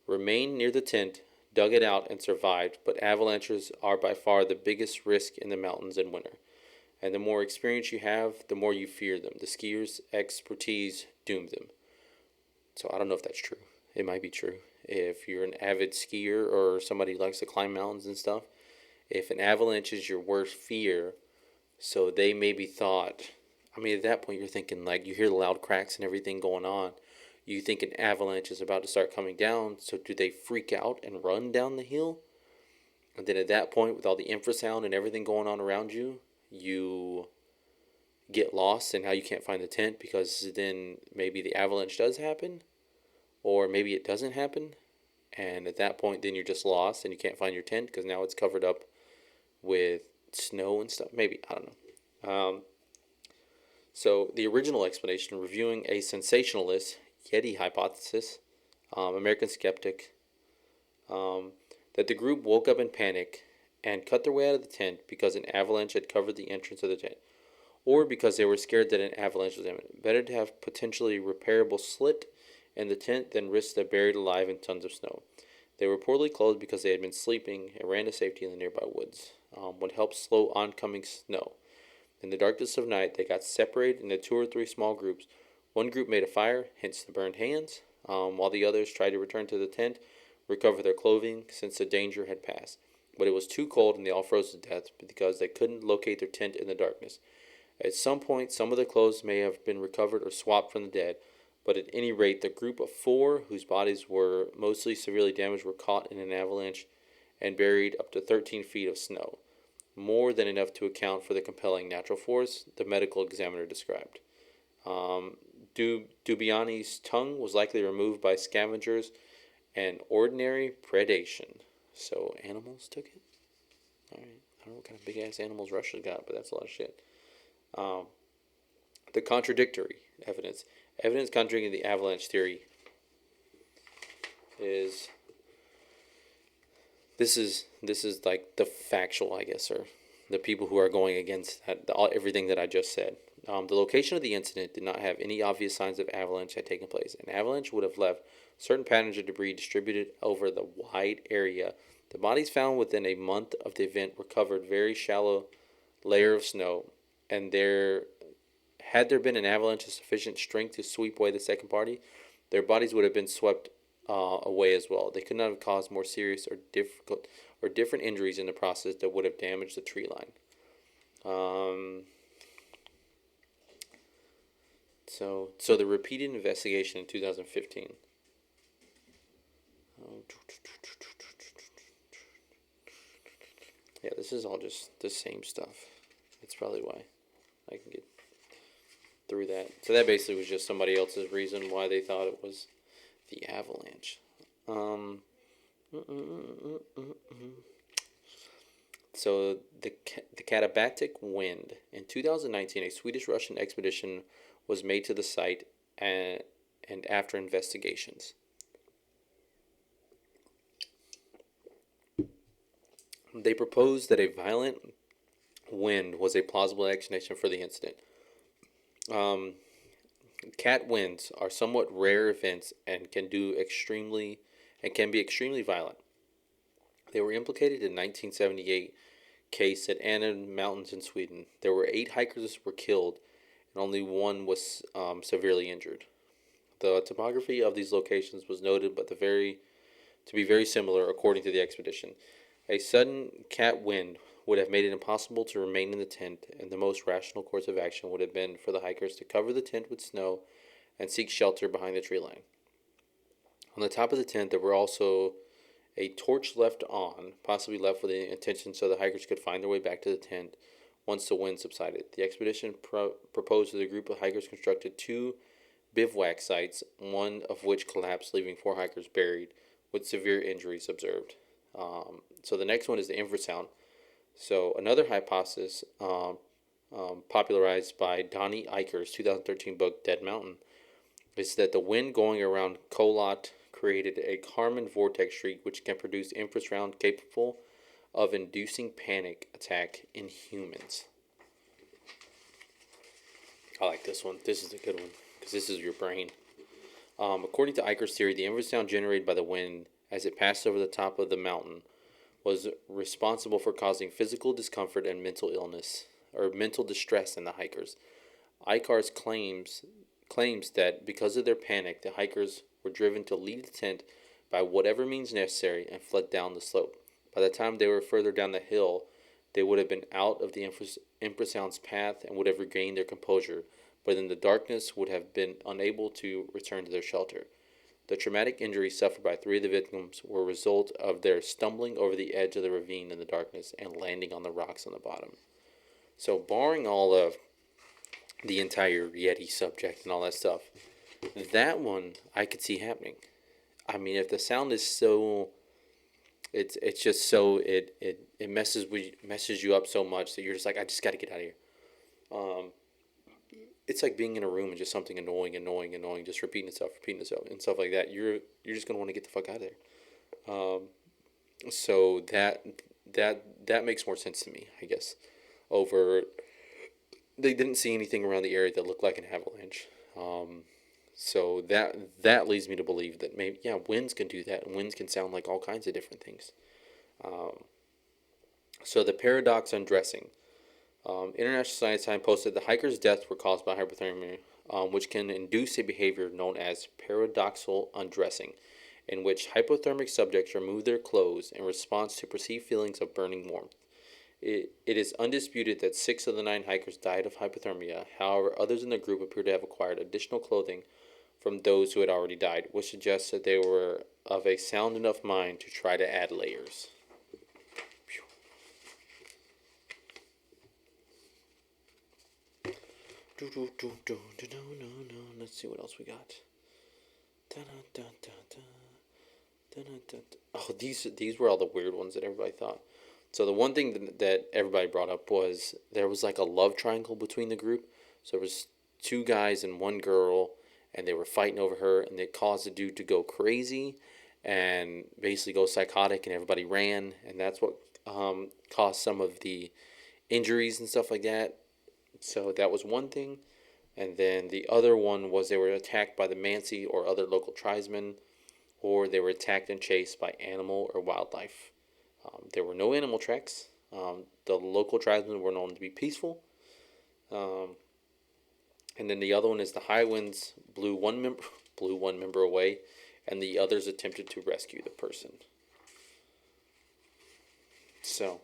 remained near the tent, dug it out, and survived. But avalanches are by far the biggest risk in the mountains in winter. And the more experience you have, the more you fear them. The skiers' expertise doomed them. So I don't know if that's true. It might be true. If you're an avid skier or somebody who likes to climb mountains and stuff, if an avalanche is your worst fear, so they maybe thought, I mean, at that point you're thinking, like, you hear the loud cracks and everything going on. You think an avalanche is about to start coming down, so do they freak out and run down the hill? And then at that point, with all the infrasound and everything going on around you, you get lost and now you can't find the tent, because then maybe the avalanche does happen, or maybe it doesn't happen, and at that point then you're just lost and you can't find your tent because now it's covered up with snow and stuff. Maybe, I don't know. So the original explanation, reviewing a sensationalist Yeti hypothesis, American skeptic, that the group woke up in panic and cut their way out of the tent because an avalanche had covered the entrance of the tent, or because they were scared that an avalanche was imminent. Better to have potentially repairable slit in the tent than risk them buried alive in tons of snow. They were poorly clothed because they had been sleeping and ran to safety in the nearby woods. Would help slow oncoming snow. In the darkness of night, they got separated into 2 or 3 small groups. One group made a fire, hence the burned hands, while the others tried to return to the tent, recover their clothing since the danger had passed. But it was too cold and they all froze to death because they couldn't locate their tent in the darkness. At some point, some of their clothes may have been recovered or swapped from the dead, but at any rate, the group of 4 whose bodies were mostly severely damaged were caught in an avalanche and buried up to 13 feet of snow, more than enough to account for the compelling natural force, the medical examiner described. Dubiani's tongue was likely removed by scavengers and ordinary predation. So animals took it? Alright. I don't know what kind of big ass animals Russia got, but that's a lot of shit. The contradictory evidence. Evidence contradicting the avalanche theory is this is like the factual, I guess, or the people who are going against everything that I just said. The location of the incident did not have any obvious signs of avalanche had taken place. An avalanche would have left certain patterns of debris distributed over the wide area. The bodies found within a month of the event were covered very shallow layer of snow, and had there been an avalanche of sufficient strength to sweep away the second party, their bodies would have been swept away as well. They could not have caused more serious or different injuries in the process that would have damaged the tree line. So the repeated investigation in 2015. Yeah, this is all just the same stuff. That's probably why I can get through that. So that basically was just somebody else's reason why they thought it was the avalanche. So the Katabatic wind. In 2019, a Swedish-Russian expedition was made to the site, and after investigations, they proposed that a violent wind was a plausible explanation for the incident. Cat winds are somewhat rare events and can be extremely violent. They were implicated in 1978 case at Anna Mountains in Sweden. There were 8 hikers were killed, and only one was severely injured. The topography of these locations was noted, but to be very similar, according to the expedition. A sudden cat wind would have made it impossible to remain in the tent, and the most rational course of action would have been for the hikers to cover the tent with snow and seek shelter behind the tree line. On the top of the tent, there were also a torch left on, possibly left with the intention so the hikers could find their way back to the tent once the wind subsided. The expedition proposed that the group of hikers constructed 2 bivouac sites, one of which collapsed, leaving 4 hikers buried with severe injuries observed. So the next one is the infrasound. So another hypothesis popularized by Donnie Eicher's 2013 book Dead Mountain It's that the wind going around Kolot created a Kármán vortex streak which can produce infrasound capable of inducing panic attack in humans. I like this one. This is a good one because this is your brain. According to Eicher's theory, the infrasound generated by the wind as it passed over the top of the mountain was responsible for causing physical discomfort and mental illness or mental distress in the hikers. Eicher's claims that because of their panic, the hikers were driven to leave the tent by whatever means necessary and fled down the slope. By the time they were further down the hill, they would have been out of the infrasound's path and would have regained their composure, but in the darkness would have been unable to return to their shelter. The traumatic injuries suffered by 3 of the victims were a result of their stumbling over the edge of the ravine in the darkness and landing on the rocks on the bottom. So, barring all of the entire Yeti subject and all that stuff, that one I could see happening. I mean, if the sound is so, it's just so it messes you up so much that you're just like, I just got to get out of here. It's like being in a room and just something annoying, just repeating itself, and stuff like that. You're just gonna want to get the fuck out of there. So that makes more sense to me, I guess. Over, they didn't see anything around the area that looked like an avalanche. So that leads me to believe that maybe winds can do that, and winds can sound like all kinds of different things. So the paradox undressing. International Science Time posted the hikers' deaths were caused by hypothermia, which can induce a behavior known as paradoxal undressing, in which hypothermic subjects remove their clothes in response to perceived feelings of burning warmth. It is undisputed that 6 of the 9 hikers died of hypothermia. However, others in the group appear to have acquired additional clothing from those who had already died, which suggests that they were of a sound enough mind to try to add layers. Let's see what else we got. Oh, these were all the weird ones that everybody thought. So the one thing that everybody brought up was there was like a love triangle between the group. So there was 2 guys and 1 girl, and they were fighting over her, and it caused the dude to go crazy and basically go psychotic, and everybody ran, and that's what caused some of the injuries and stuff like that. So that was one thing. And then the other one was they were attacked by the Mansi or other local tribesmen, or they were attacked and chased by animal or wildlife. There were no animal tracks. The local tribesmen were known to be peaceful. And then the other one is the high winds blew one member away, and the others attempted to rescue the person. So,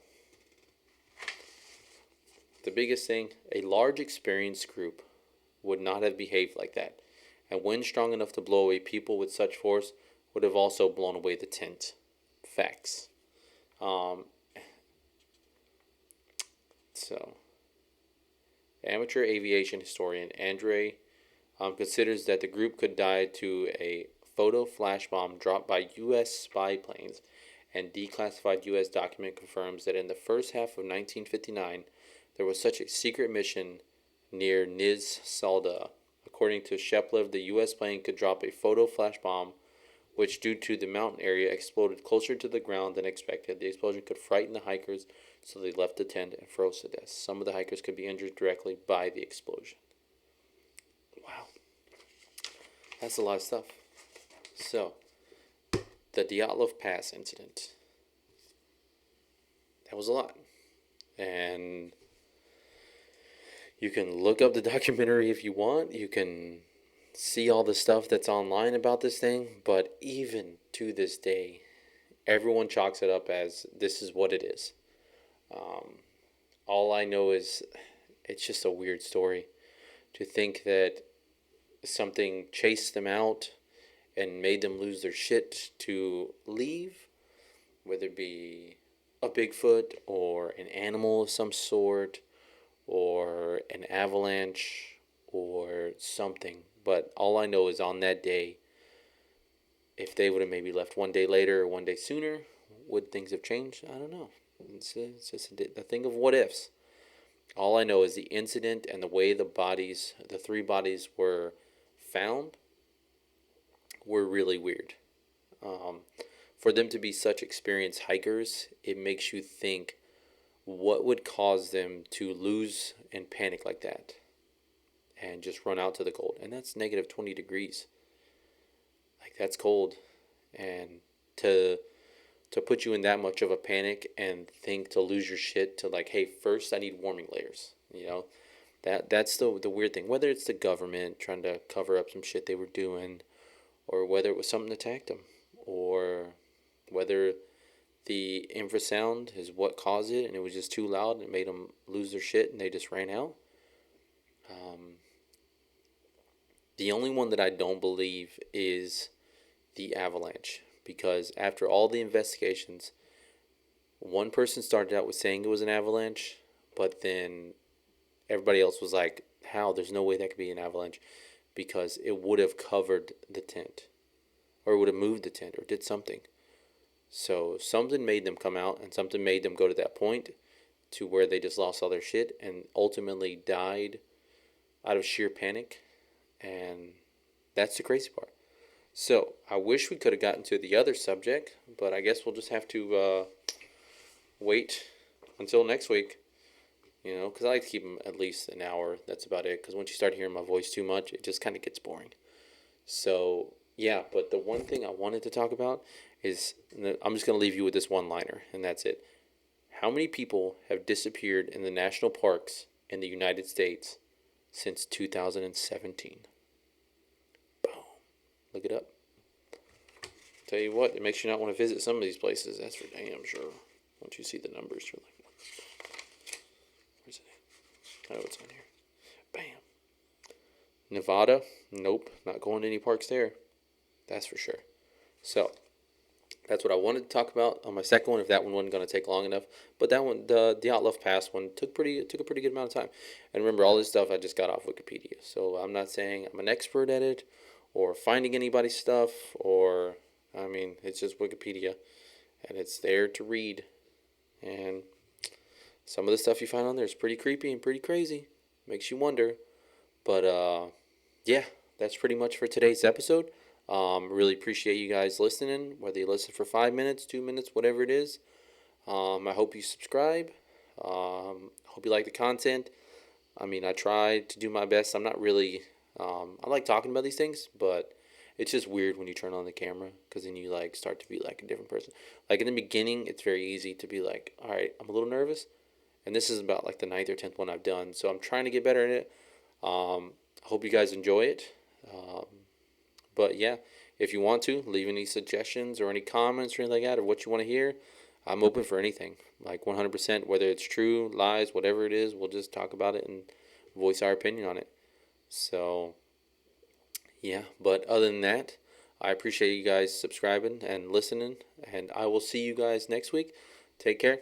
the biggest thing, a large experienced group would not have behaved like that, and wind strong enough to blow away people with such force would have also blown away the tent. Facts. So, amateur aviation historian Andrei considers that the group could die to a photo flash bomb dropped by U.S. spy planes, and declassified U.S. document confirms that in the first half of 1959, there was such a secret mission near Niz Salda. According to Sheplev, the U.S. plane could drop a photo flash bomb, which, due to the mountain area, exploded closer to the ground than expected. The explosion could frighten the hikers, so they left the tent and froze to death. Some of the hikers could be injured directly by the explosion. Wow. That's a lot of stuff. So, the Dyatlov Pass incident. That was a lot. And you can look up the documentary if you want. You can see all the stuff that's online about this thing. But even to this day, everyone chalks it up as this is what it is. All I know is it's just a weird story. To think that something chased them out and made them lose their shit to leave, whether it be a Bigfoot or an animal of some sort or an avalanche or something. But all I know is on that day, if they would have maybe left one day later or one day sooner, would things have changed? I don't know. It's just a thing of what ifs. All I know is the incident and the way the 3 bodies were found were really weird. Um, for them to be such experienced hikers, it makes you think what would cause them to lose and panic like that and just run out to the cold. And that's negative 20 degrees. Like, that's cold. And to put you in that much of a panic and think to lose your shit to, like, hey, first I need warming layers, that's the weird thing. Whether it's the government trying to cover up some shit they were doing, or whether it was something that attacked them, or whether the infrasound is what caused it and it was just too loud and it made them lose their shit and they just ran out. The only one that I don't believe is the avalanche, because after all the investigations, one person started out with saying it was an avalanche, but then everybody else was like, how? There's no way that could be an avalanche, because it would have covered the tent, or it would have moved the tent, or did something. So something made them come out, and something made them go to that point to where they just lost all their shit and ultimately died out of sheer panic. And that's the crazy part. So I wish we could have gotten to the other subject, but I guess we'll just have to wait until next week. Because I like to keep them at least an hour. That's about it. Because once you start hearing my voice too much, it just kind of gets boring. So, yeah, but the one thing I wanted to talk about is, I'm just going to leave you with this one-liner, and that's it. How many people have disappeared in the national parks in the United States since 2017? Boom. Look it up. Tell you what, it makes you not want to visit some of these places. That's for damn sure. Once you see the numbers, you're like, where's it? Oh, it's on here. Bam. Nevada? Nope. Not going to any parks there. That's for sure. So, that's what I wanted to talk about on my second one, if that one wasn't going to take long enough. But that one, the Dyatlov Pass one, took a pretty good amount of time. And remember, all this stuff I just got off Wikipedia. So I'm not saying I'm an expert at it, or finding anybody's stuff, or, it's just Wikipedia. And it's there to read. And some of the stuff you find on there is pretty creepy and pretty crazy. Makes you wonder. But, yeah, that's pretty much for today's episode. Really appreciate you guys listening, whether you listen for 5 minutes, 2 minutes, whatever it is. I hope you subscribe. Hope you like the content. I try to do my best. I'm not really, I like talking about these things, but it's just weird when you turn on the camera, because then you start to be like a different person. Like in the beginning, it's very easy to be like, all right, I'm a little nervous. And this is about the 9th or 10th one I've done. So I'm trying to get better at it. I hope you guys enjoy it. But yeah, if you want to, leave any suggestions or any comments or anything like that, or what you want to hear, I'm open for anything. 100%, whether it's true, lies, whatever it is, we'll just talk about it and voice our opinion on it. So, yeah, but other than that, I appreciate you guys subscribing and listening, and I will see you guys next week. Take care.